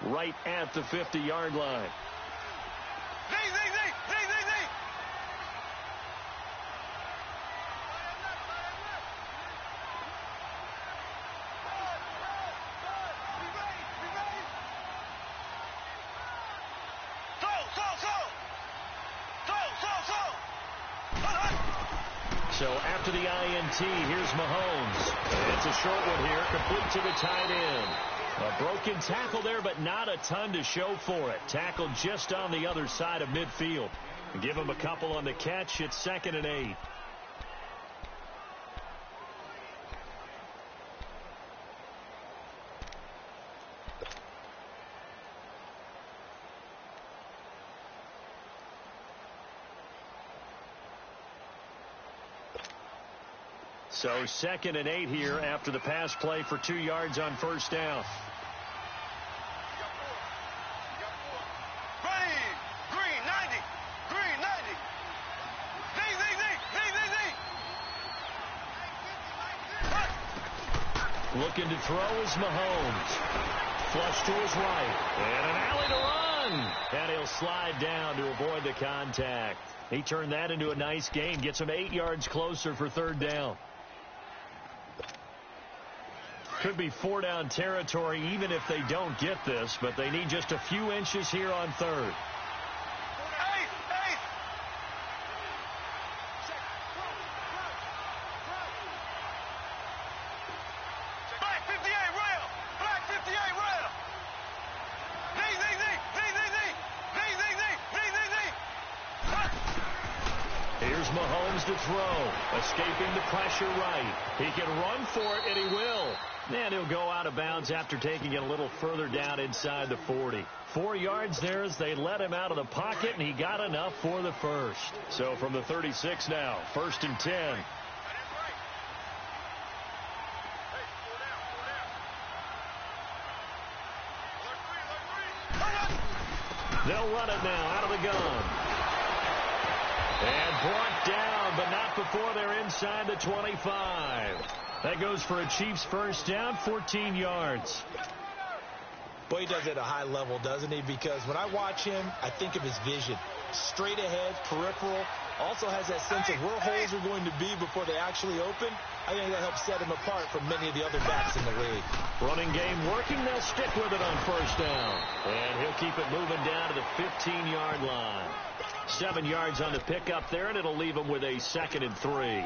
right at the 50-yard line. So after the INT, here's Mahomes. It's a short one here, complete to the tight end. A broken tackle there, but not a ton to show for it. Tackled just on the other side of midfield. Give him a couple on the catch. It's 2nd and 8. So 2nd and 8 here after the pass play for 2 yards on first down. Green 90. Green 90. Looking to throw is Mahomes. Flush to his right. And an alley to run. And he'll slide down to avoid the contact. He turned that into a nice gain. Gets him 8 yards closer for 3rd down. Could be 4-down territory even if they don't get this, but they need just a few inches here on 3rd. Black 58 rail. Black 58 rail. Here's Mahomes to throw. Escaping the pressure right. He can run for it, and he will. And he'll go out of bounds after taking it a little further down inside the 40. 4 yards there as they let him out of the pocket, and he got enough for the first. So from the 36 now, 1st and 10. They'll run it now out of the gun. And brought down, but not before they're inside the 25. That goes for a Chiefs first down, 14 yards. Boy, he does it at a high level, doesn't he? Because when I watch him, I think of his vision. Straight ahead, peripheral. Also has that sense of where holes are going to be before they actually open. I think that helps set him apart from many of the other backs in the league. Running game working. They'll stick with it on first down. And he'll keep it moving down to the 15-yard line. 7 yards on the pickup there, and it'll leave him with a 2nd and 3.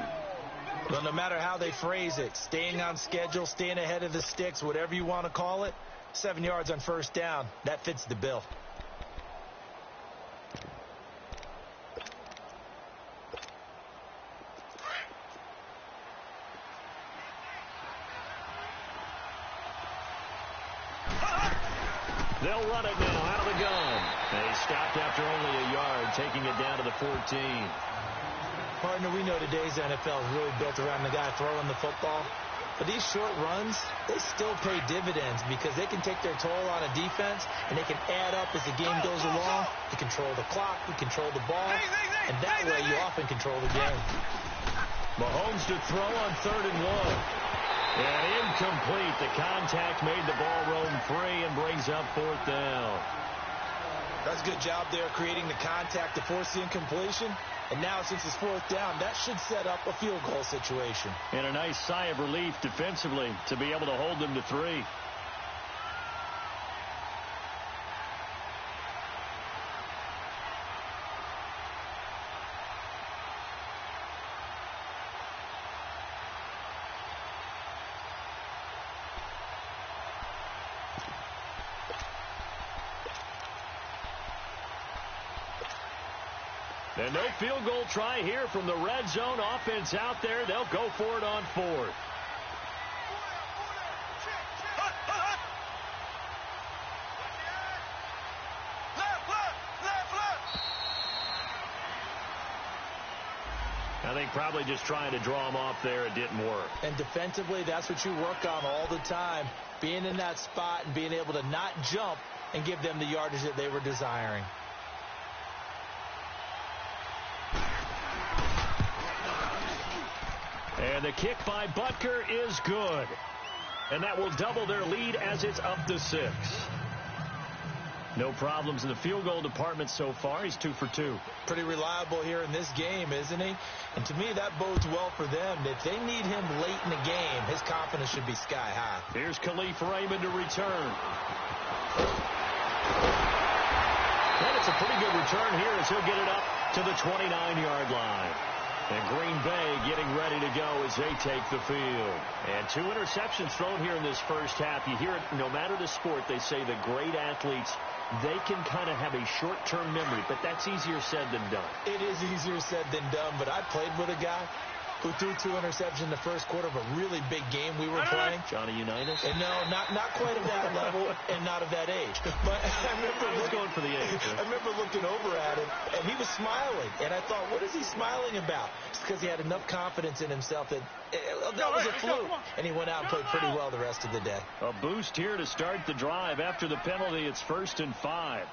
Well, no matter how they phrase it, staying on schedule, staying ahead of the sticks, whatever you want to call it, 7 yards on first down, that fits the bill. They'll run it now out of the gun. They stopped after only a yard, taking it down to the 14. Partner, we know today's NFL is really built around the guy throwing the football. But these short runs, they still pay dividends because they can take their toll on a defense, and they can add up as the game goes along. You control the clock, you control the ball, and that way you often control the game. Mahomes to throw on 3rd and 1. And incomplete. The contact made the ball roam free and brings up 4th down. That's a good job there creating the contact to force the incompletion. And now since it's 4th down, that should set up a field goal situation. And a nice sigh of relief defensively to be able to hold them to 3. And no field goal try here from the red zone. Offense out there. They'll go for it on 4th. I think probably just trying to draw him off there. It didn't work. And defensively, that's what you work on all the time. Being in that spot and being able to not jump and give them the yardage that they were desiring. And the kick by Butker is good. And that will double their lead as it's up to 6. No problems in the field goal department so far. He's 2 for 2. Pretty reliable here in this game, isn't he? And to me, that bodes well for them. If they need him late in the game, his confidence should be sky high. Here's Khalif Raymond to return. And it's a pretty good return here as he'll get it up to the 29-yard line. And Green Bay getting ready to go as they take the field. And 2 interceptions thrown here in this first half. You hear it no matter the sport. They say the great athletes, they can kind of have a short-term memory, but that's easier said than done. It is easier said than done, but I played with a guy who threw 2 interceptions in the first quarter of a really big game we were playing. Johnny Unitas? And no, not quite at that level and not of that age. But I was going for the age. I remember looking over at him, and he was smiling. And I thought, what is he smiling about? Just because he had enough confidence in himself that was a fluke. And he went out and played pretty well the rest of the day. A boost here to start the drive. After the penalty, it's 1st and 5.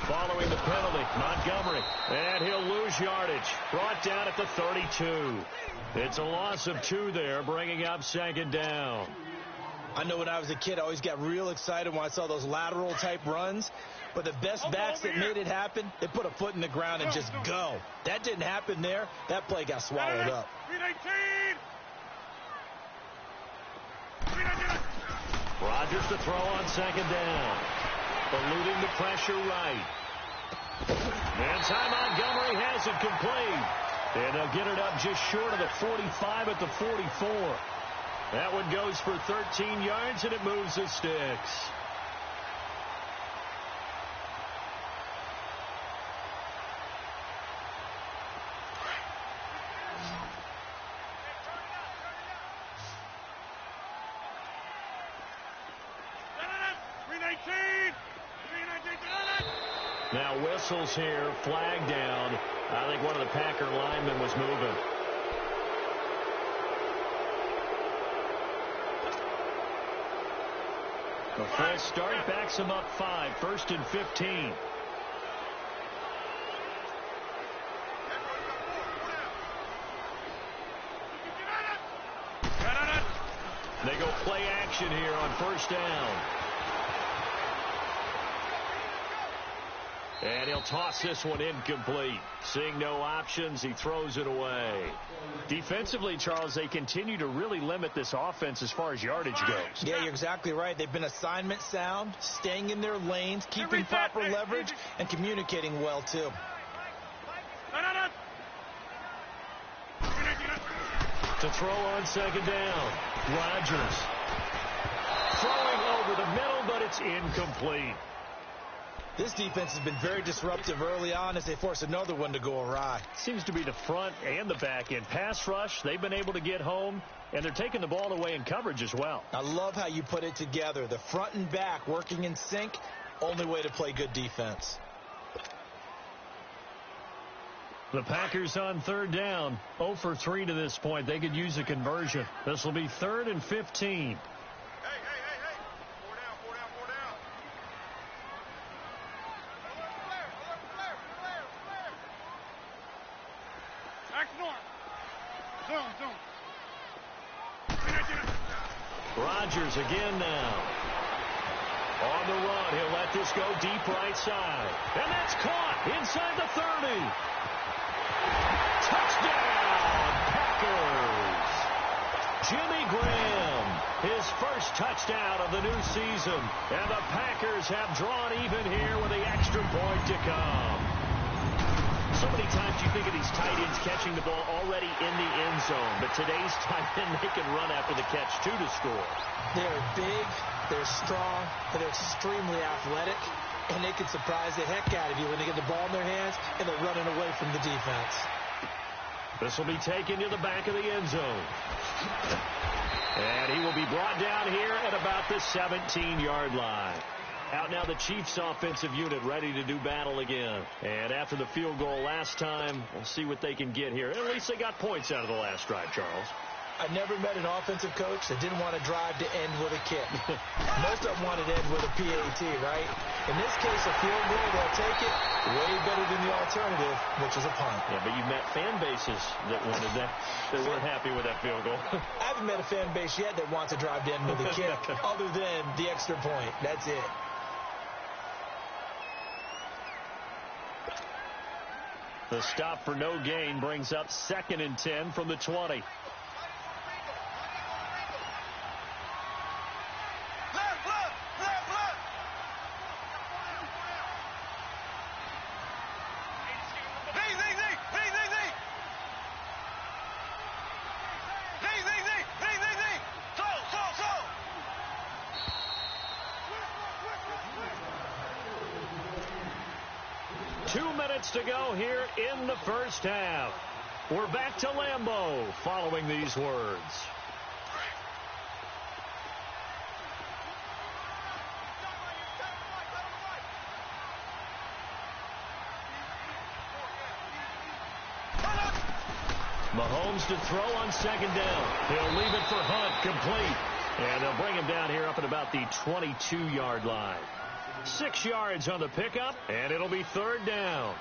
Following the penalty, Montgomery, and he'll lose yardage. Brought down at the 32. It's a loss of 2 there, bringing up 2nd down. I know when I was a kid, I always got real excited when I saw those lateral-type runs. But the best backs that made it happen, they put a foot in the ground and just go. That didn't happen there. That play got swallowed up. Rodgers to throw on 2nd down. Eluding the pressure right. And Ty Montgomery has it complete. And they'll get it up just short of the 45 at the 44. That one goes for 13 yards, and it moves the sticks. Now whistles here, flag down. I think one of the Packer linemen was moving. A full start backs him up 5, 1st and 15. They go play action here on 1st down. And he'll toss this one incomplete. Seeing no options, he throws it away. Defensively, Charles, they continue to really limit this offense as far as yardage goes. Yeah, you're exactly right. They've been assignment sound, staying in their lanes, keeping proper leverage, and communicating well, too. To throw on 2nd down. Rodgers. Throwing over the middle, but it's incomplete. This defense has been very disruptive early on as they force another one to go awry. Seems to be the front and the back end. Pass rush, they've been able to get home, and they're taking the ball away in coverage as well. I love how you put it together. The front and back working in sync, only way to play good defense. The Packers on 3rd down, 0 for 3 to this point. They could use a conversion. This will be 3rd and 15. Rodgers again now. On the run, he'll let this go deep right side. And that's caught inside the 30. Touchdown, Packers. Jimmy Graham, his first touchdown of the new season. And the Packers have drawn even here with the extra point to come. So many times you think of these tight ends catching the ball already in the end zone. But today's tight end, they can run after the catch, too, to score. They're big, they're strong, but they're extremely athletic. And they can surprise the heck out of you when they get the ball in their hands and they're running away from the defense. This will be taken to the back of the end zone. And he will be brought down here at about the 17-yard line. Out now the Chiefs offensive unit ready to do battle again. And after the field goal last time, we'll see what they can get here. At least they got points out of the last drive, Charles. I never met an offensive coach that didn't want to drive to end with a kick. Most of them wanted to end with a PAT, right? In this case, a field goal, they'll take it way better than the alternative, which is a punt. Yeah, but you met fan bases that wanted that. They weren't happy with that field goal. I haven't met a fan base yet that wants to drive to end with a kick other than the extra point. That's it. The stop for no gain brings up 2nd and 10 from the 20. To go here in the first half. We're back to Lambeau following these words. Mahomes to throw on 2nd down. He'll leave it for Hunt, complete. And they'll bring him down here up at about the 22-yard line. 6 yards on the pickup, and it'll be 3rd down.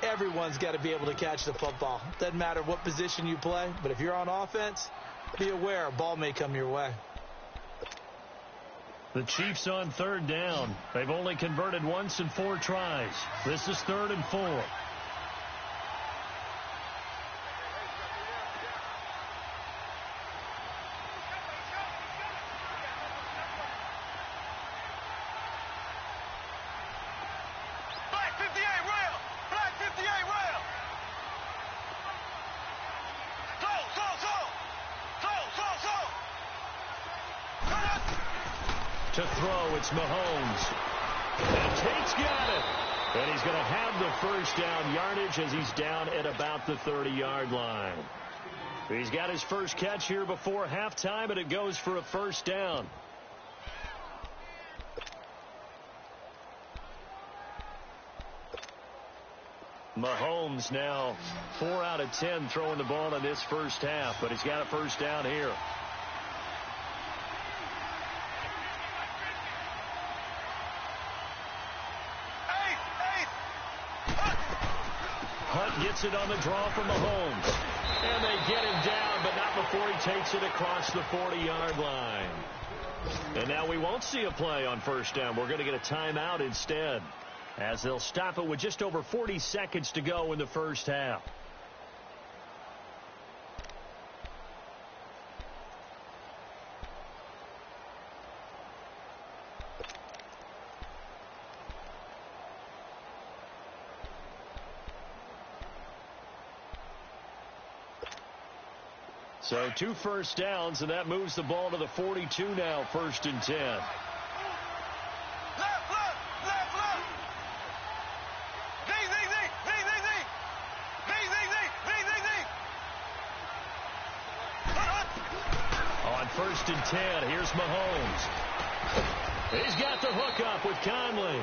Everyone's got to be able to catch the football. Doesn't matter what position you play, but if you're on offense, be aware a ball may come your way. The Chiefs on 3rd down. They've only converted once in 4 tries. This is 3rd and 4. To throw, it's Mahomes. And Tate's got it. And he's going to have the first down yardage as he's down at about the 30-yard line. He's got his first catch here before halftime, and it goes for a first down. Mahomes now 4 out of 10 throwing the ball in this first half, but he's got a first down here. Hunt gets it on the draw from Mahomes. And they get him down, but not before he takes it across the 40-yard line. And now we won't see a play on first down. We're going to get a timeout instead, as they'll stop it with just over 40 seconds to go in the first half. So 2 first downs, and that moves the ball to the 42 now, 1st and 10. Left. On 1st and 10, here's Mahomes. He's got the hook up with Conley.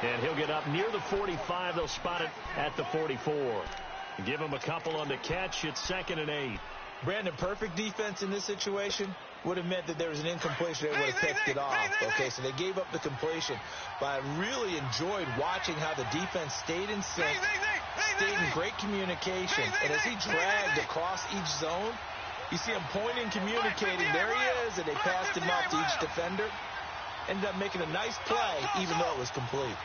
And he'll get up near the 45. They'll spot it at the 44. Give him a couple on the catch. It's 2nd and 8. Brandon, perfect defense in this situation would have meant that there was an incompletion. They would have picked it off. Okay, so they gave up the completion. But I really enjoyed watching how the defense stayed in sync, stayed in great communication. And as he dragged across each zone, you see him pointing, communicating. There he is, and they passed him up to each defender. Ended up making a nice play, even though it was complete.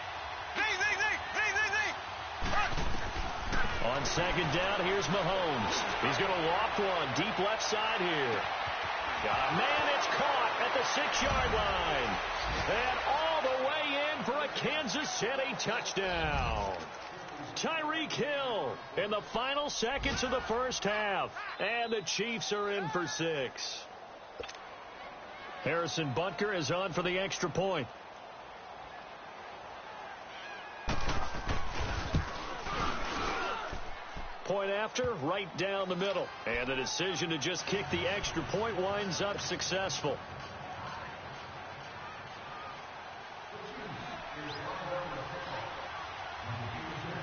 On 2nd down, here's Mahomes. He's going to loft one deep left side here. Man, it's caught at the 6-yard line. And all the way in for a Kansas City touchdown. Tyreek Hill in the final seconds of the first half. And the Chiefs are in for 6. Harrison Butker is on for the extra point. Point after, right down the middle. And the decision to just kick the extra point winds up successful.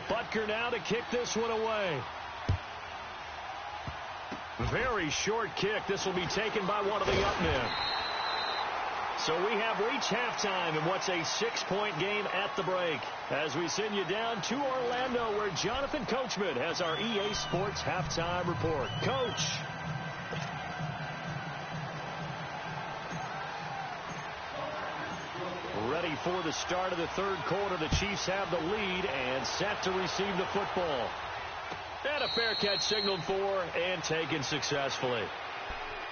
Butker now to kick this one away. Very short kick. This will be taken by one of the up men. So we have reached halftime in what's a 6-point game at the break. As we send you down to Orlando, where Jonathan Coachman has our EA Sports halftime report. Coach. Ready for the start of the third quarter. The Chiefs have the lead and set to receive the football. And a fair catch signaled for and taken successfully.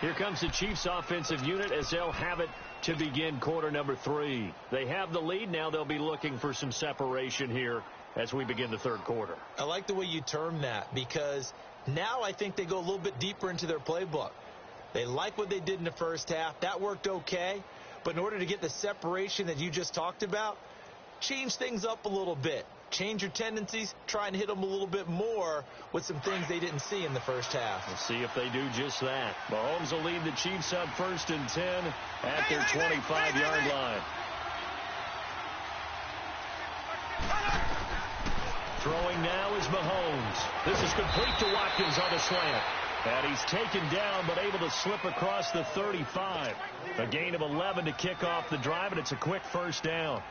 Here comes the Chiefs offensive unit as they'll have it to begin quarter number 3. They have the lead. Now they'll be looking for some separation here as we begin the third quarter. I like the way you term that, because now I think they go a little bit deeper into their playbook. They like what they did in the first half. That worked okay. But in order to get the separation that you just talked about, change things up a little bit. Change your tendencies, try and hit them a little bit more with some things they didn't see in the first half. We'll see if they do just that. Mahomes will lead the Chiefs on 1st and 10 at their 25-yard line. Throwing now is Mahomes. This is complete to Watkins on the slant. And he's taken down but able to slip across the 35. A gain of 11 to kick off the drive, and it's a quick first down.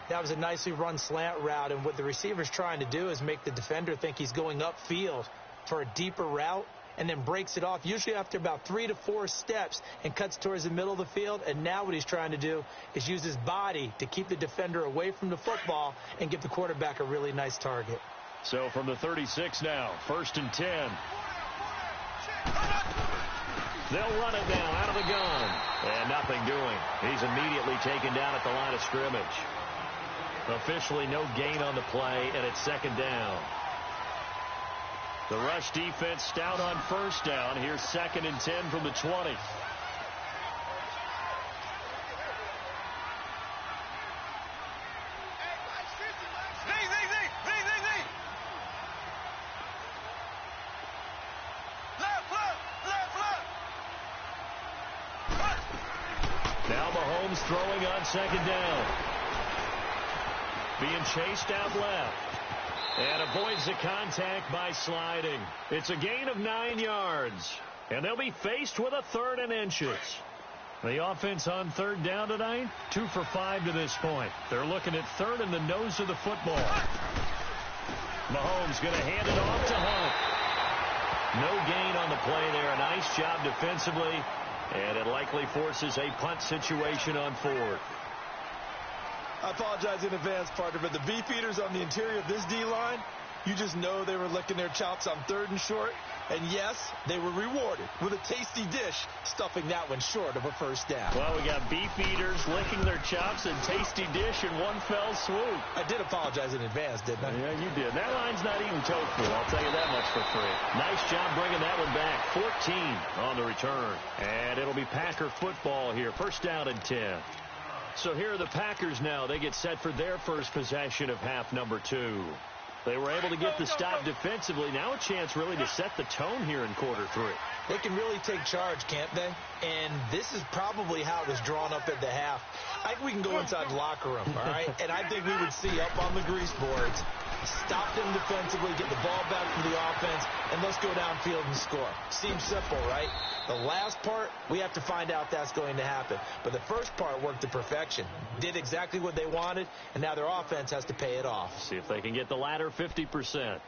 That was a nicely run slant route, and what the receiver's trying to do is make the defender think he's going upfield for a deeper route and then breaks it off, usually after about 3 to 4 steps, and cuts towards the middle of the field. And now what he's trying to do is use his body to keep the defender away from the football and give the quarterback a really nice target. So from the 36 now, 1st and 10. They'll run it now out of the gun. And nothing doing. He's immediately taken down at the line of scrimmage. Officially no gain on the play, and it's 2nd down. The rush defense stout on 1st down. Here's 2nd and 10 from the 20. Now Mahomes throwing on 2nd down. Being chased out left. And avoids the contact by sliding. It's a gain of 9 yards. And they'll be faced with a 3rd and inches. The offense on 3rd down tonight, 2 for 5 to this point. They're looking at 3rd in the nose of the football. Mahomes going to hand it off to Hunt. No gain on the play there. A nice job defensively. And it likely forces a punt situation on 4th. I apologize in advance, partner, but the beef eaters on the interior of this D-line, you just know they were licking their chops on 3rd and short. And yes, they were rewarded with a tasty dish, stuffing that one short of a 1st down. Well, we got beef eaters licking their chops and tasty dish in one fell swoop. I did apologize in advance, didn't I? Yeah, you did. That line's not eating tofu, I'll tell you that much for free. Nice job bringing that one back. 14 on the return. And it'll be Packer football here. 1st down and 10. So here are the Packers now. They get set for their first possession of half number 2. They were able to get the stop defensively. Now a chance really to set the tone here in quarter 3. They can really take charge, can't they? And this is probably how it was drawn up at the half. I think we can go inside the locker room, all right? And I think we would see up on the grease boards, stop them defensively, get the ball back from the offense, and let's go downfield and score. Seems simple, right? The last part, we have to find out that's going to happen. But the first part worked to perfection. Did exactly what they wanted, and now their offense has to pay it off. See if they can get the latter 50%.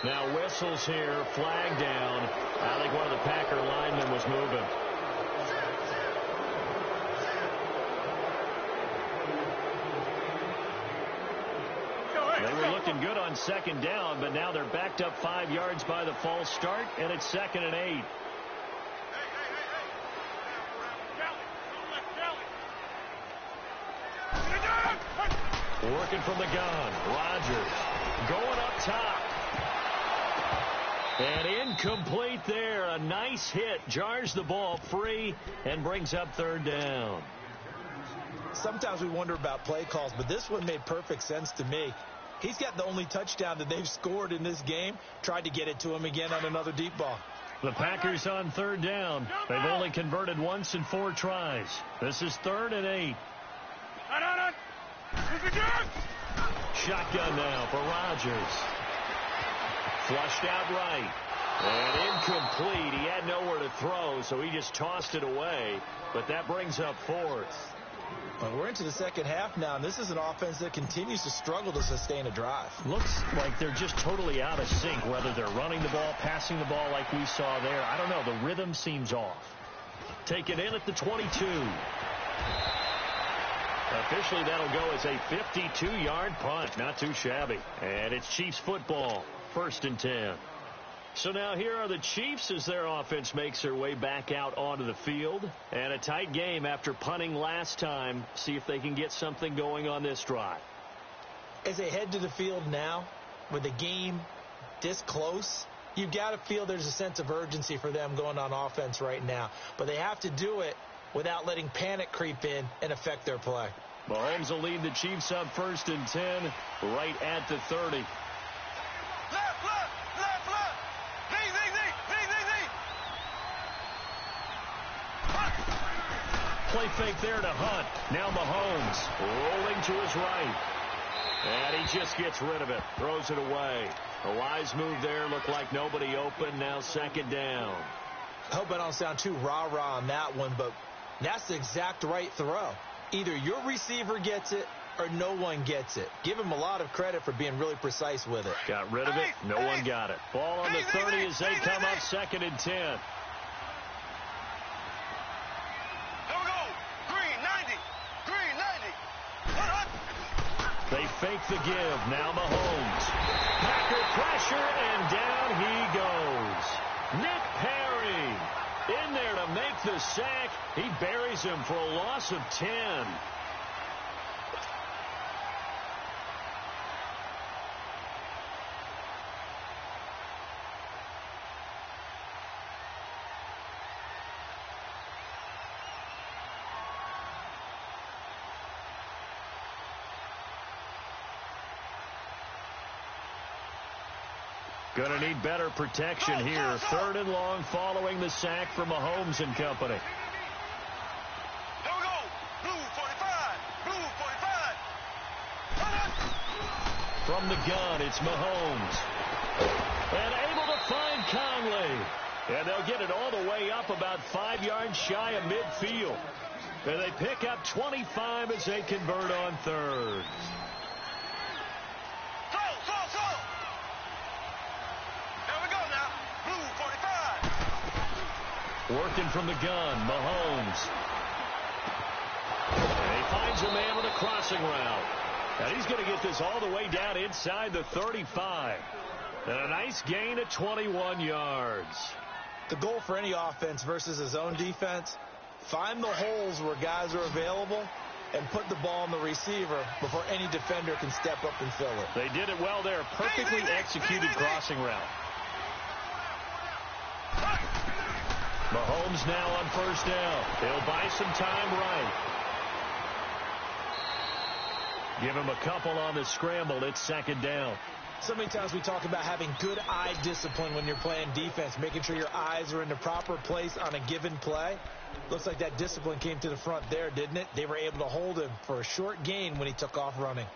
Now whistles here, flag down. I think one of the Packer linemen was moving. They were looking good on 2nd down, but now they're backed up 5 yards by the false start, and it's 2nd and 8. Working from the gun. Rodgers going up top. And incomplete there. A nice hit. Jars the ball free and brings up third down. Sometimes we wonder about play calls, but this one made perfect sense to me. He's got the only touchdown that they've scored in this game. Tried to get it to him again on another deep ball. The Packers on third down. They've only converted once in 4 tries. This is 3rd and 8. Shotgun now for Rodgers. Flushed out right. And incomplete. He had nowhere to throw, so he just tossed it away. But that brings up 4th. Well, we're into the second half now, and this is an offense that continues to struggle to sustain a drive. Looks like they're just totally out of sync, whether they're running the ball, passing the ball like we saw there. I don't know. The rhythm seems off. Taken in at the 22. Officially, that'll go as a 52-yard punt. Not too shabby. And it's Chiefs football. 1st and 10. So now here are the Chiefs as their offense makes their way back out onto the field. And a tight game after punting last time. See if they can get something going on this drive. As they head to the field now, with the game this close, you've got to feel there's a sense of urgency for them going on offense right now. But they have to do it without letting panic creep in and affect their play. Mahomes will lead the Chiefs up 1st and 10 right at the 30. Play fake there to Hunt. Now Mahomes rolling to his right. And he just gets rid of it. Throws it away. A wise move there. Looked like nobody open. Now 2nd down. I hope I don't sound too rah-rah on that one, but that's the exact right throw. Either your receiver gets it or no one gets it. Give him a lot of credit for being really precise with it. Got rid of it. No one got it. Ball on the 30 as they come up 2nd and 10. They fake the give. Now Mahomes. Packer pressure, and down he goes. Nick Perry in there to make the sack. He buries him for a loss of 10. Going to need better protection here. 3rd and long following the sack from Mahomes and company. Here we go. Blue 45. Blue 45. From the gun, it's Mahomes. And able to find Conley. And they'll get it all the way up about 5 yards shy of midfield. And they pick up 25 as they convert on 3rd. Working from the gun, Mahomes. And he finds a man with a crossing route. And he's going to get this all the way down inside the 35. And a nice gain of 21 yards. The goal for any offense versus his own defense, find the holes where guys are available and put the ball on the receiver before any defender can step up and fill it. They did it well there. Perfectly executed crossing route. Mahomes now on 1st down. He'll buy some time right. Give him a couple on the scramble. It's 2nd down. So many times we talk about having good eye discipline when you're playing defense, making sure your eyes are in the proper place on a given play. Looks like that discipline came to the front there, didn't it? They were able to hold him for a short gain when he took off running.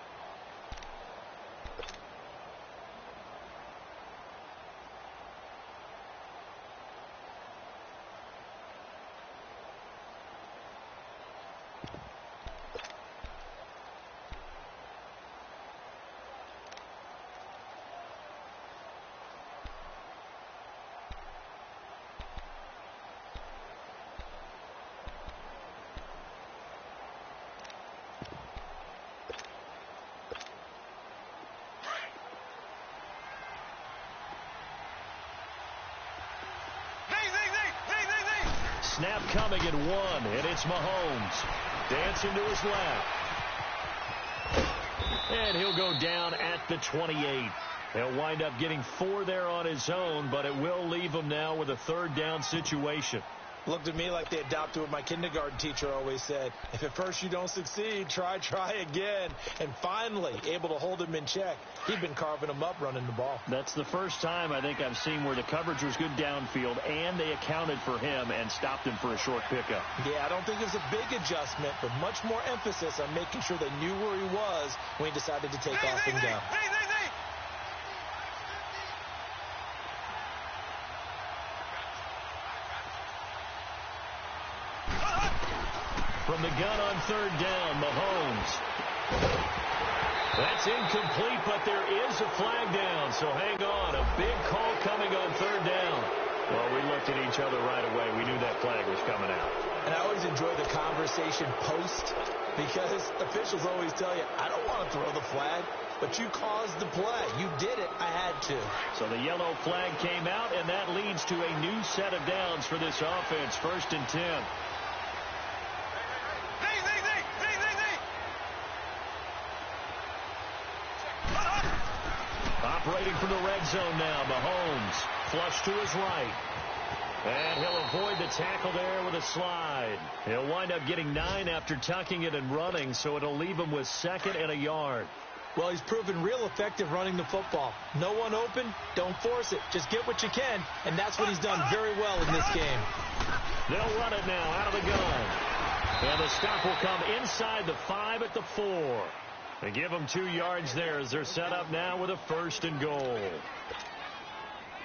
Snap coming at 1, and it's Mahomes. Dancing to his left. And he'll go down at the 28. He'll wind up getting 4 there on his own, but it will leave him now with a 3rd down situation. Looked to me like they adopted what my kindergarten teacher always said. If at first you don't succeed, try again. And finally, able to hold him in check. He'd been carving him up running the ball. That's the first time I think I've seen where the coverage was good downfield, and they accounted for him and stopped him for a short pickup. Yeah, I don't think it was a big adjustment, but much more emphasis on making sure they knew where he was when he decided to take off and go. From the gun on 3rd down, Mahomes. That's incomplete, but there is a flag down, so hang on. A big call coming on 3rd down. Well, we looked at each other right away. We knew that flag was coming out. And I always enjoy the conversation post because officials always tell you, I don't want to throw the flag, but you caused the play. You did it. I had to. So the yellow flag came out, and that leads to a new set of downs for this offense. 1st and 10. Operating from the red zone now, Mahomes. Flush to his right. And he'll avoid the tackle there with a slide. He'll wind up getting 9 after tucking it and running, so it'll leave him with 2nd and a yard. Well, he's proven real effective running the football. No one open, don't force it. Just get what you can, and that's what he's done very well in this game. They'll run it now out of the gun. And the stop will come inside the 5 at the 4. They give them 2 yards there as they're set up now with a 1st and goal.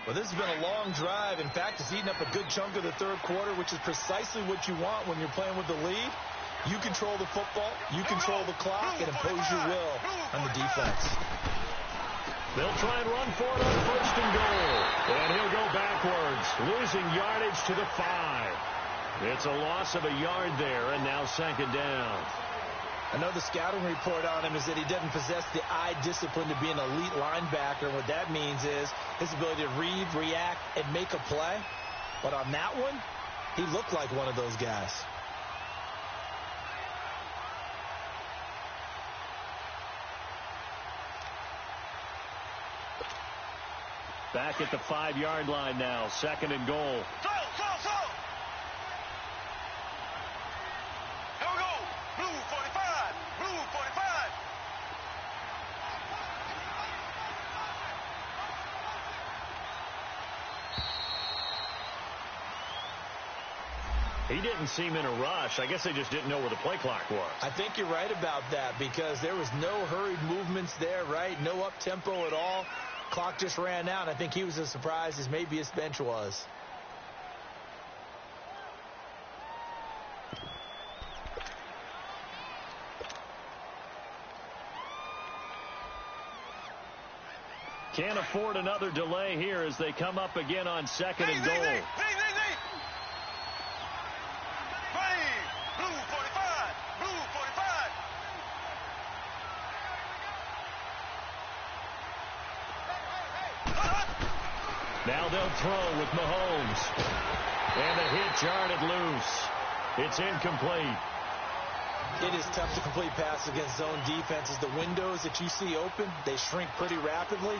Well, this has been a long drive. In fact, it's eaten up a good chunk of the 3rd quarter, which is precisely what you want when you're playing with the lead. You control the football, you control the clock, and impose your will on the defense. They'll try and run for it on 1st and goal. And he'll go backwards, losing yardage to the 5. It's a loss of a yard there, and now 2nd down. I know the scouting report on him is that he doesn't possess the eye discipline to be an elite linebacker. And what that means is his ability to read, react, and make a play. But on that one, he looked like one of those guys. Back at the 5-yard line now, 2nd and goal. He didn't seem in a rush. I guess they just didn't know where the play clock was. I think you're right about that because there was no hurried movements there, right? No up-tempo at all. Clock just ran out. I think he was as surprised as maybe his bench was. Can't afford another delay here as they come up again on 2nd and goal. Now they'll throw with Mahomes. And the hit jarred loose. It's incomplete. It is tough to complete passes against zone defenses. The windows that you see open, they shrink pretty rapidly.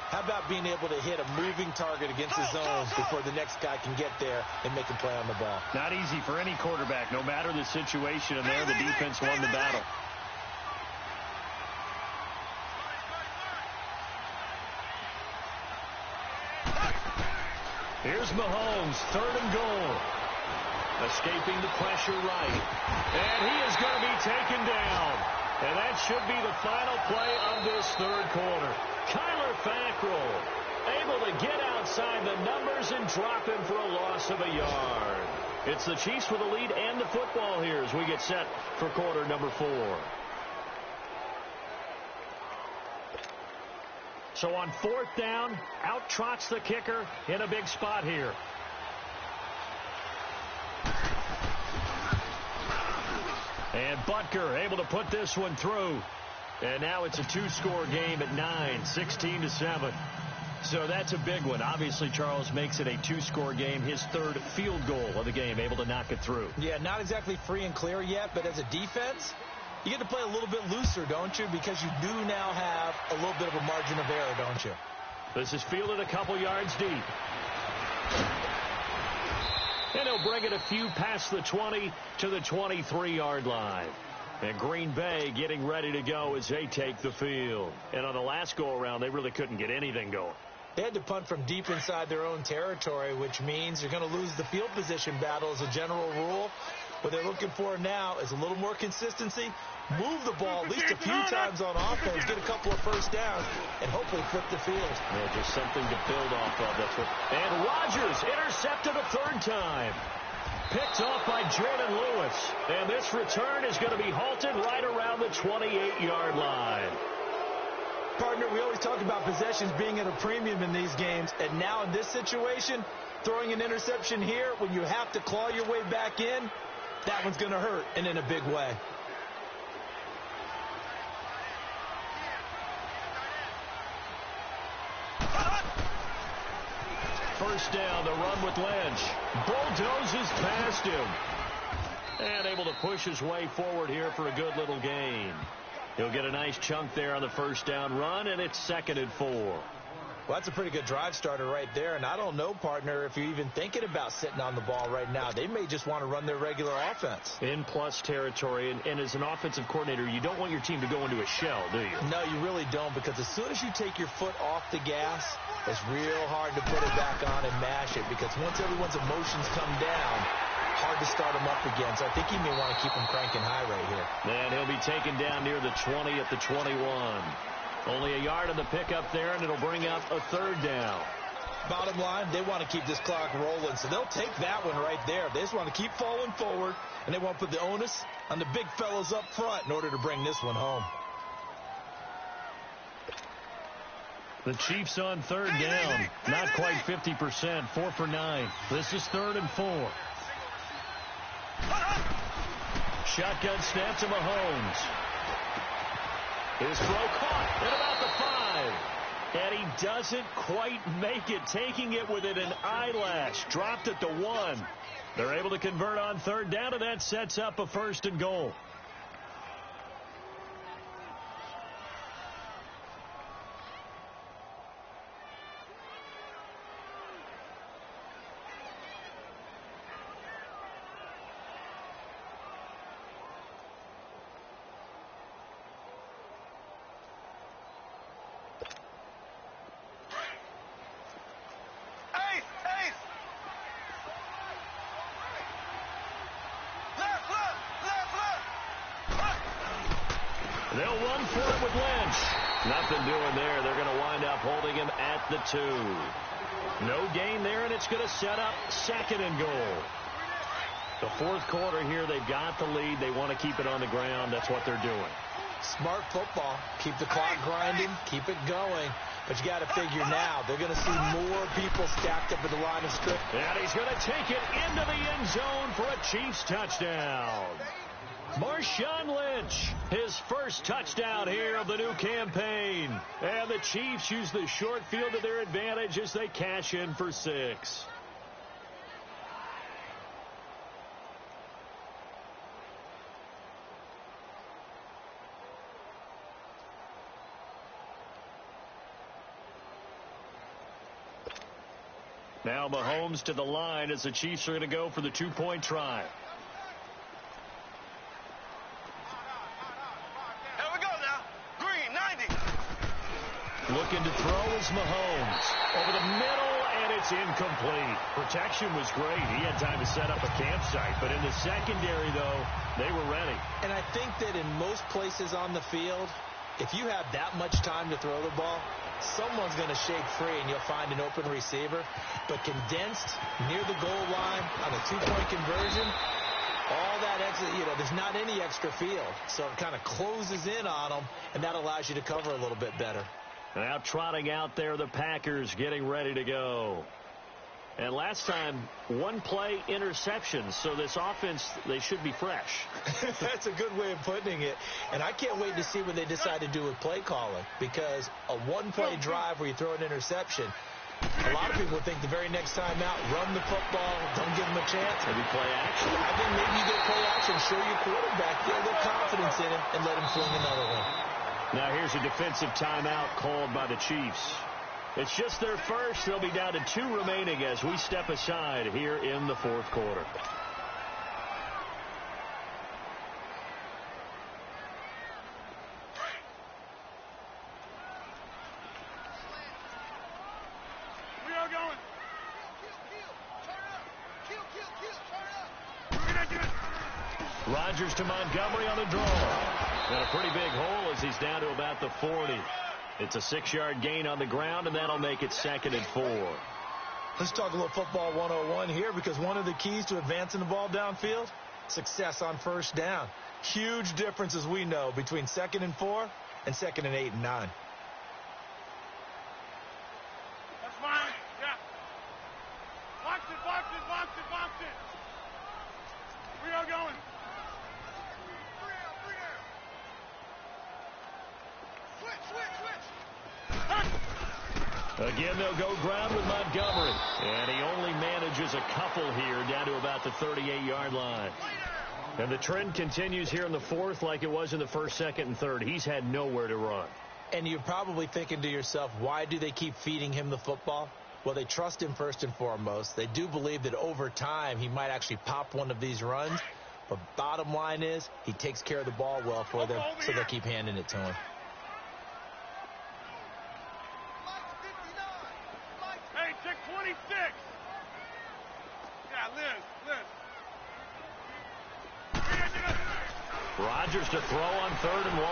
How about being able to hit a moving target against the zone before the next guy can get there and make a play on the ball? Not easy for any quarterback, no matter the situation, and there the defense won the battle. Here's Mahomes, 3rd and goal. Escaping the pressure right. And he is going to be taken down. And that should be the final play of this 3rd quarter. Kyler Fackrell able to get outside the numbers and drop him for a loss of a yard. It's the Chiefs with the lead and the football here as we get set for quarter number 4. So on 4th down, out trots the kicker in a big spot here. And Butker able to put this one through. And now it's a 2-score game at 9, 16-7. So that's a big one. Obviously, Charles makes it a 2-score game. His 3rd field goal of the game, able to knock it through. Yeah, not exactly free and clear yet, but as a defense, you get to play a little bit looser, don't you? Because you do now have a little bit of a margin of error, don't you? This is fielded a couple yards deep. And he'll bring it a few past the 20 to the 23-yard line. And Green Bay getting ready to go as they take the field. And on the last go-around, they really couldn't get anything going. They had to punt from deep inside their own territory, which means you're going to lose the field position battle as a general rule. What they're looking for now is a little more consistency, move the ball at least a few times on offense, get a couple of first downs, and hopefully flip the field. Yeah, just something to build off of. That's what. And Rodgers intercepted a third time. Picked off by Jordan Lewis. And this return is going to be halted right around the 28-yard line. Partner, we always talk about possessions being at a premium in these games, and now in this situation, throwing an interception here when you have to claw your way back in, that one's going to hurt, and in a big way. First down, the run with Lynch. Bulldozes past him. And able to push his way forward here for a good little gain. He'll get a nice chunk there on the first down run, and it's 2nd and 4. Well, that's a pretty good drive starter right there, and I don't know, partner, if you're even thinking about sitting on the ball right now. They may just want to run their regular offense. In plus territory, and as an offensive coordinator, you don't want your team to go into a shell, do you? No, you really don't, because as soon as you take your foot off the gas, it's real hard to put it back on and mash it, because once everyone's emotions come down, hard to start them up again. So I think he may want to keep them cranking high right here. And he'll be taken down near the 20 at the 21. Only a yard on the pickup there, and it'll bring up a third down. Bottom line, they want to keep this clock rolling, so they'll take that one right there. They just want to keep falling forward, and they want to put the onus on the big fellows up front in order to bring this one home. The Chiefs on third down. Not quite 50%. 4 for 9. This is 3rd and 4. Shotgun snap to Mahomes. His throw caught at about the 5. And he doesn't quite make it, taking it within an eyelash. Dropped at the 1. They're able to convert on third down, and that sets up a 1st and goal. They'll run for it with Lynch. Nothing doing there. They're going to wind up holding him at the 2. No gain there, and it's going to set up 2nd and goal. The 4th quarter here, they've got the lead. They want to keep it on the ground. That's what they're doing. Smart football. Keep the clock grinding. Keep it going. But you got to figure now, they're going to see more people stacked up at the line of scrimmage. And he's going to take it into the end zone for a Chiefs touchdown. Marshawn Lynch, his first touchdown here of the new campaign. And the Chiefs use the short field to their advantage as they cash in for 6. Now Mahomes to the line as the Chiefs are going to go for the 2-point try. Looking to throw is Mahomes. Over the middle, and it's incomplete. Protection was great. He had time to set up a campsite. But in the secondary, though, they were ready. And I think that in most places on the field, if you have that much time to throw the ball, someone's going to shake free, and you'll find an open receiver. But condensed near the goal line on a 2-point conversion, all that extra, there's not any extra field. So it kind of closes in on them, and that allows you to cover a little bit better. Now trotting out there, the Packers getting ready to go. And last time, 1-play interceptions. So this offense, they should be fresh. That's a good way of putting it. And I can't wait to see what they decide to do with play calling. Because a 1-play drive where you throw an interception, a lot of people think the very next time out, run the football, don't give them a chance. Maybe play action. I think maybe you get play action, show your quarterback, get a little confidence in him, and let him fling another one. Now here's a defensive timeout called by the Chiefs. It's just their first. They'll be down to 2 remaining as we step aside here in the fourth quarter. Rodgers to Montgomery on the draw. And a pretty big hole as he's down to about the 40. It's a 6-yard gain on the ground, and that'll make it 2nd and 4. Let's talk a little football 101 here, because one of the keys to advancing the ball downfield, success on first down. Huge difference, as we know, between 2nd and 4 and 2nd and 8 and 9. That's fine. Yeah. Box it, box it, box it, box it. We are going. Again, they'll go ground with Montgomery. And he only manages a couple here down to about the 38-yard line. And the trend continues here in the fourth like it was in the first, second, and third. He's had nowhere to run. And you're probably thinking to yourself, why do they keep feeding him the football? Well, they trust him first and foremost. They do believe that over time he might actually pop one of these runs. But bottom line is he takes care of the ball well for them, so they keep handing it to him. Hey, check 26. Yeah, Liz. Rodgers to throw on 3rd and 1.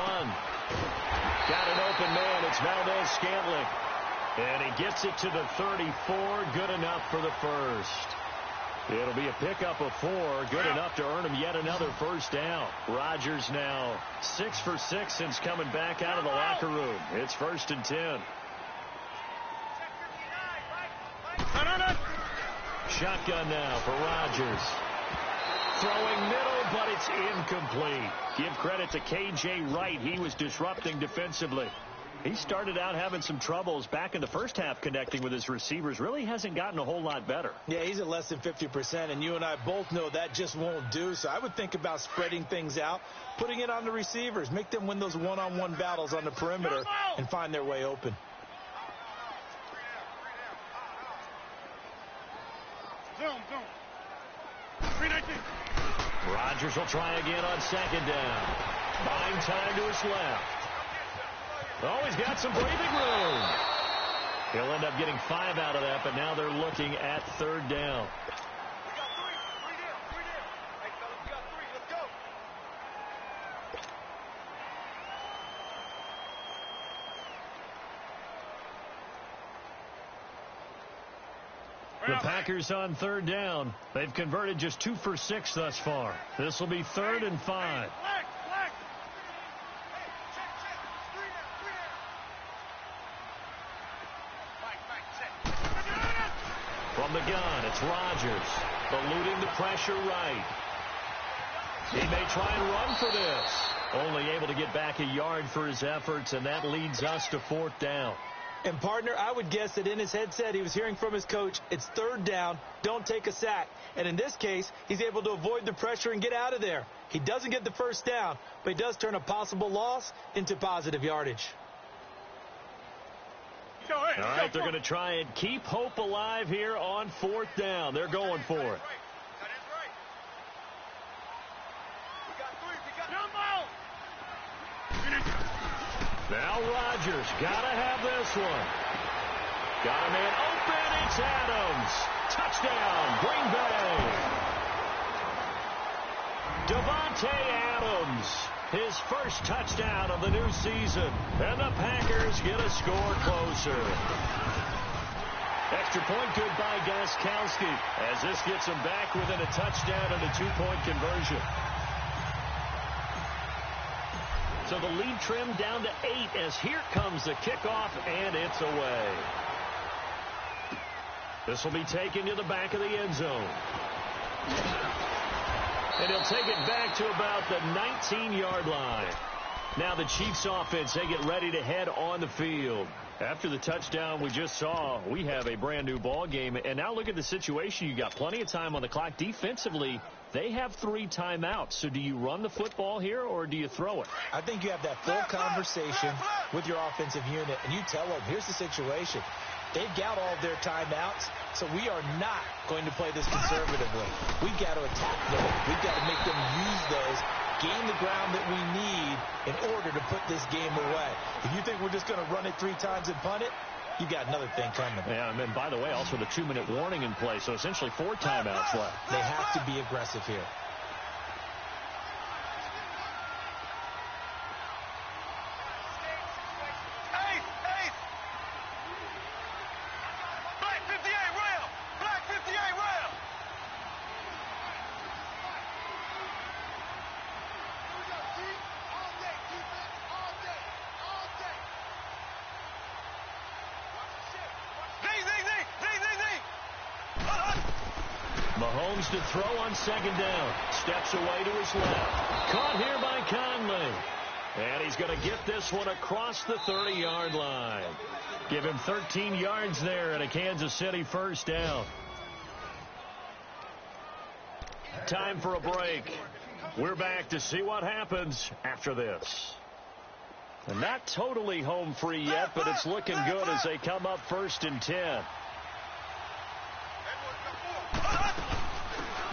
Got an open man. It's Valdez-Scantling. And he gets it to the 34. Good enough for the first. It'll be a pickup of 4. Good enough to earn him yet another first down. Rodgers now 6 for 6 since coming back out of the locker room. It's 1st and 10. Shotgun now for Rodgers. Throwing middle, but it's incomplete. Give credit to K.J. Wright. He was disrupting defensively. He started out having some troubles back in the first half connecting with his receivers. Really hasn't gotten a whole lot better. Yeah, he's at less than 50%, and you and I both know that just won't do. So I would think about spreading things out, putting it on the receivers, make them win those one-on-one battles on the perimeter and find their way open. Zoom. 319. Rodgers will try again on 2nd down. Buying time to his left. Oh, he's got some breathing room. He'll end up getting 5 out of that, but now they're looking at 3rd down. We got 3. 3 down. Hey, fellas, we got 3. Let's go. The Packers on 3rd down. They've converted just 2 for 6 thus far. This will be 3rd and 5. Flex. Hey, check. 3 down. Check. From the gun, it's Rodgers. Eluding the pressure right. He may try and run for this. Only able to get back a yard for his efforts, and that leads us to 4th down. And, partner, I would guess that in his headset he was hearing from his coach, it's 3rd down, don't take a sack. And in this case, he's able to avoid the pressure and get out of there. He doesn't get the first down, but he does turn a possible loss into positive yardage. All right, they're going to try and keep hope alive here on 4th down. They're going for it. That is right. We got 3. We got jumbo. Now Rodgers, gotta have this one. Got a man open, it's Adams. Touchdown, Green Bay. Davante Adams, his first touchdown of the new season. And the Packers get a score closer. Extra point good by Gostkowski as this gets him back within a touchdown and a 2-point conversion. So the lead trimmed down to 8 as here comes the kickoff, and it's away. This will be taken to the back of the end zone. And he'll take it back to about the 19-yard line. Now the Chiefs offense, they get ready to head on the field. After the touchdown we just saw, we have a brand new ball game. And now look at the situation. You got plenty of time on the clock. Defensively, they have 3 timeouts. So do you run the football here or do you throw it? I think you have that full conversation with your offensive unit, and you tell them, here's the situation. They've got all of their timeouts, so we are not going to play this conservatively. We've got to attack them. We've got to make them use those, gain the ground that we need in order to put this game away. If you think we're just going to run it 3 times and punt it, you got another thing coming. Yeah, and then, by the way, also the 2-minute warning in play, so essentially 4 timeouts left. They have to be aggressive here. Mahomes to throw on 2nd down. Steps away to his left. Caught here by Conley. And he's going to get this one across the 30-yard line. Give him 13 yards there and a Kansas City first down. Time for a break. We're back to see what happens after this. And not totally home free yet, but it's looking good as they come up 1st and 10.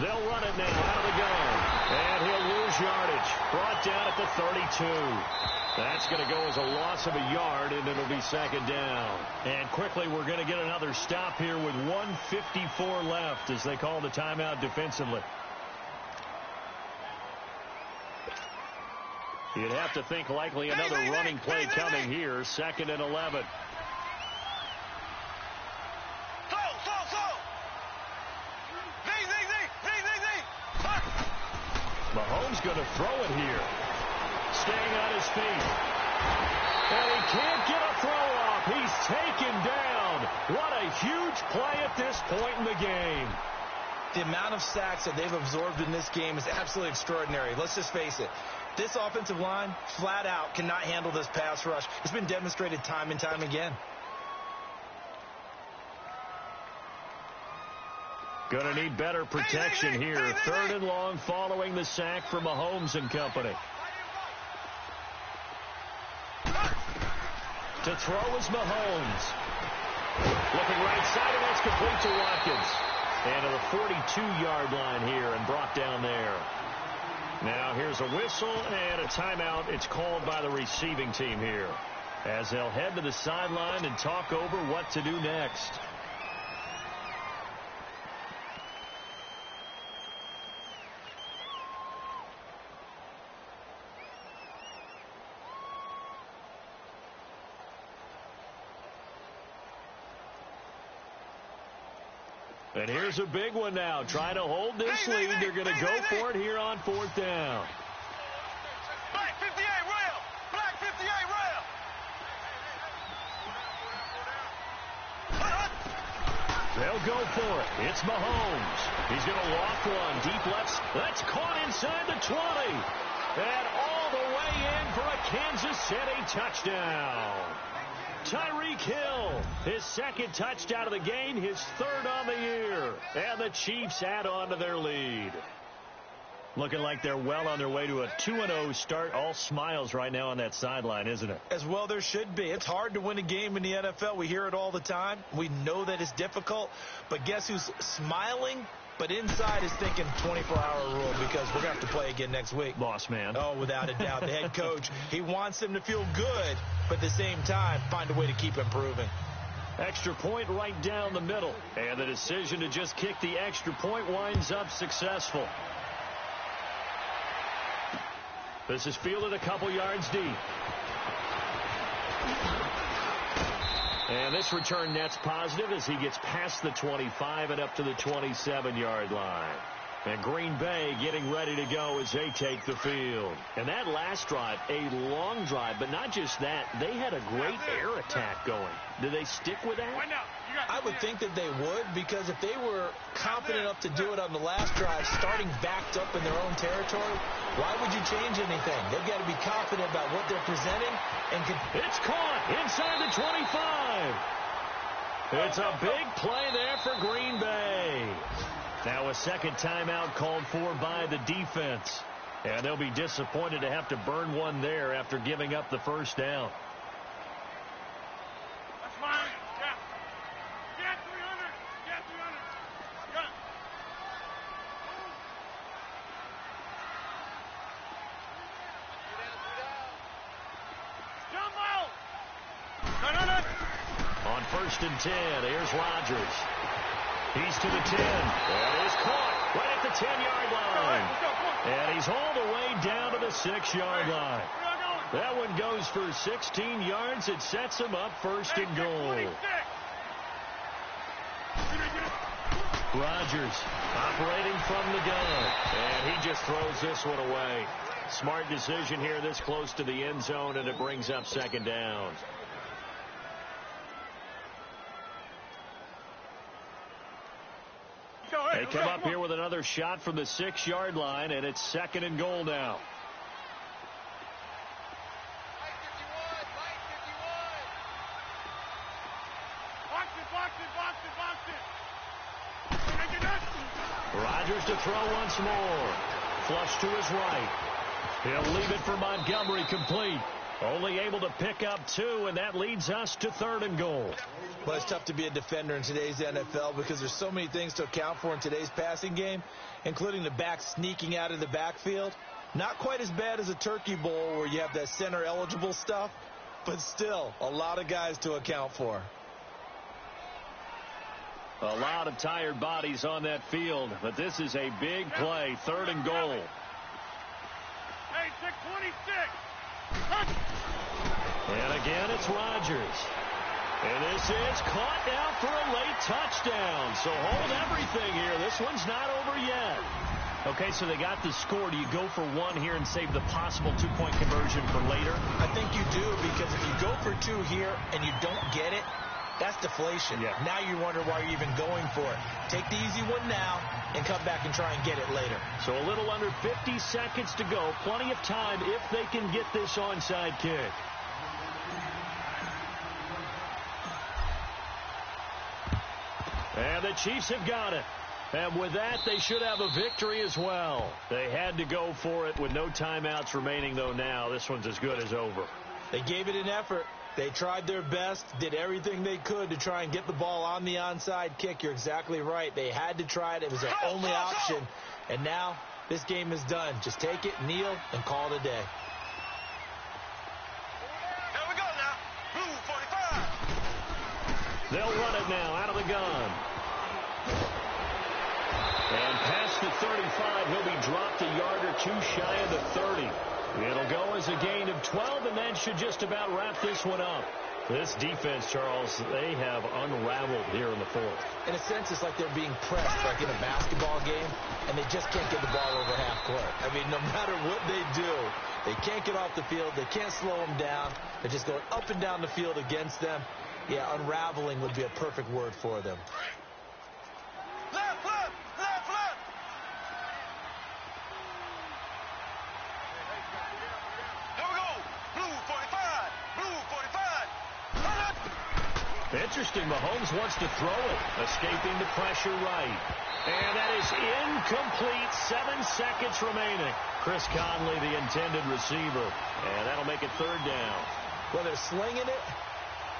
They'll run it now out of the gun. And he'll lose yardage. Brought down at the 32. That's going to go as a loss of a yard, and it'll be 2nd down. And quickly, we're going to get another stop here with 1:54 left as they call the timeout defensively. You'd have to think likely another running play coming here. 2nd and 11. Mahomes going to throw it here. Staying on his feet. And he can't get a throw off. He's taken down. What a huge play at this point in the game. The amount of sacks that they've absorbed in this game is absolutely extraordinary. Let's just face it. This offensive line, flat out, cannot handle this pass rush. It's been demonstrated time and time again. Going to need better protection here. 3rd and long following the sack for Mahomes and company. To throw is Mahomes. Looking right side, and that's complete to Watkins. And to the 42-yard line here and brought down there. Now here's a whistle and a timeout. It's called by the receiving team here, as they'll head to the sideline and talk over what to do next. And here's a big one now. Trying to hold this lead. They're going to go for it here on 4th down. Black 58 rail. Black 58 rail. They'll go for it. It's Mahomes. He's going to loft one. Deep left. That's caught inside the 20. And all the way in for a Kansas City touchdown. Tyreek Hill, his 2nd touchdown of the game, his 3rd on the year. And the Chiefs add on to their lead. Looking like they're well on their way to a 2-0 start. All smiles right now on that sideline, isn't it? As well there should be. It's hard to win a game in the NFL. We hear it all the time. We know that it's difficult. But guess who's smiling? But inside is thinking 24-hour rule, because we're going to have to play again next week. Boss man. Oh, without a doubt. The head coach, he wants them to feel good, but at the same time, find a way to keep improving. Extra point right down the middle. And the decision to just kick the extra point winds up successful. This is fielded a couple yards deep. And this return net's positive as he gets past the 25 and up to the 27-yard line. And Green Bay getting ready to go as they take the field. And that last drive, a long drive, but not just that. They had a great air attack going. Do they stick with that? I would think that they would, because if they were confident enough to do it on the last drive, starting backed up in their own territory, why would you change anything? They've got to be confident about what they're presenting. And it's caught inside the 25. It's a big play there for Green Bay. Now a 2nd timeout called for by the defense. And they'll be disappointed to have to burn one there after giving up the 1st down. That's mine. Yeah. on 1st and 10. Here's Rodgers. He's to the 10. And he's caught right at the 10-yard line. And he's all the way down to the 6-yard line. That one goes for 16 yards. It sets him up 1st and goal. Rodgers operating from the gun. And he just throws this one away. Smart decision here this close to the end zone, and it brings up 2nd down. They come up here with another shot from the 6-yard line, and it's 2nd and goal now. Rodgers to throw once more. Flush to his right. He'll leave it for Montgomery, complete. Only able to pick up 2, and that leads us to 3rd and goal. Well, it's tough to be a defender in today's NFL because there's so many things to account for in today's passing game, including the back sneaking out of the backfield. Not quite as bad as a turkey bowl where you have that center-eligible stuff, but still a lot of guys to account for. A lot of tired bodies on that field, but this is a big play. 3rd and goal. Hey, 626. And again, it's Rodgers. And this is caught now for a late touchdown. So hold everything here. This one's not over yet. Okay, so they got the score. Do you go for 1 here and save the possible 2-point conversion for later? I think you do, because if you go for 2 here and you don't get it, that's deflation. Yeah. Now you wonder why you're even going for it. Take the easy one now and come back and try and get it later. So a little under 50 seconds to go. Plenty of time if they can get this onside kick. And the Chiefs have got it. And with that, they should have a victory as well. They had to go for it with no timeouts remaining, though now. This one's as good as over. They gave it an effort. They tried their best, did everything they could to try and get the ball on the onside kick. You're exactly right. They had to try it. It was their only option. And now this game is done. Just take it, kneel, and call it a day. Here we go now. Blue 45. They'll run it now out of the gun. And past the 35, he'll be dropped a yard or 2 shy of the 30. It'll go as a gain of 12, and that should just about wrap this one up. This defense, Charles, they have unraveled here in the 4th. In a sense, it's like they're being pressed, like in a basketball game, and they just can't get the ball over half court. I mean, no matter what they do, they can't get off the field. They can't slow them down. They're just going up and down the field against them. Yeah, unraveling would be a perfect word for them. Left, left, left, left. Here we go. Blue 45. Blue 45. Interesting. Mahomes wants to throw it. Escaping the pressure right. And that is incomplete. 7 seconds remaining. Chris Conley, the intended receiver. And that'll make it 3rd down. Well, they're slinging it.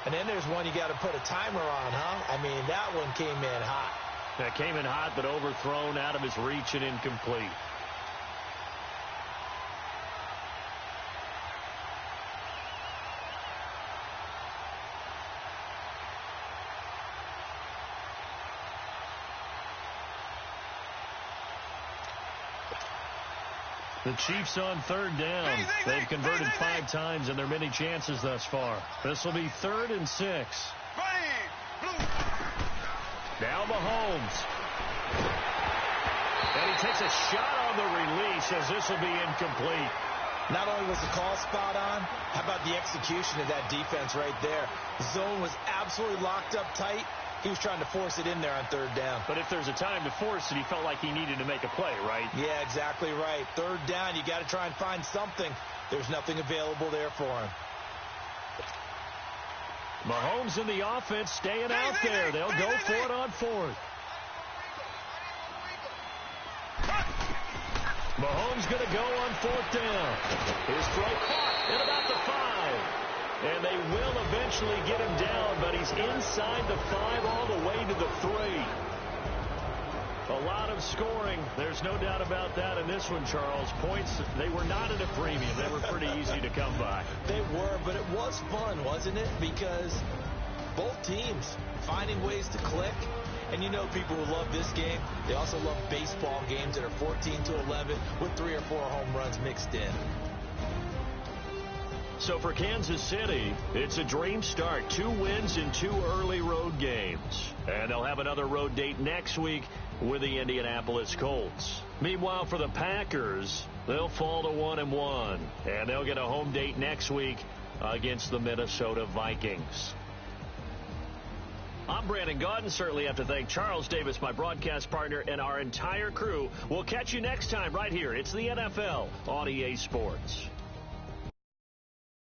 And then there's one you got to put a timer on, huh? I mean, that one came in hot. That came in hot, but overthrown, out of his reach, and incomplete. The Chiefs on 3rd down. They've converted 5 times in their many chances thus far. This will be 3rd and 6. Now Mahomes. And he takes a shot on the release as this will be incomplete. Not only was the call spot on, how about the execution of that defense right there? The zone was absolutely locked up tight. He was trying to force it in there on 3rd down. But if there's a time to force it, he felt like he needed to make a play, right? Yeah, exactly right. 3rd down, you got to try and find something. There's nothing available there for him. Mahomes and the offense staying out there. They'll go for it on 4th. Mahomes going to go on 4th down. His throw caught at about the 5. And they will eventually get him down, but he's inside the 5 all the way to the 3. A lot of scoring. There's no doubt about that in this one, Charles. Points, they were not at a premium. They were pretty easy to come by. They were, but it was fun, wasn't it? Because Both teams finding ways to click. And you know people who love this game, they also love baseball games that are 14-11 with 3 or 4 home runs mixed in. So for Kansas City, it's a dream start. 2 wins in 2 early road games. And they'll have another road date next week with the Indianapolis Colts. Meanwhile, for the Packers, they'll fall to 1-1. And they'll get a home date next week against the Minnesota Vikings. I'm Brandon Gaudin. Certainly have to thank Charles Davis, my broadcast partner, and our entire crew. We'll catch you next time right here. It's the NFL on EA Sports.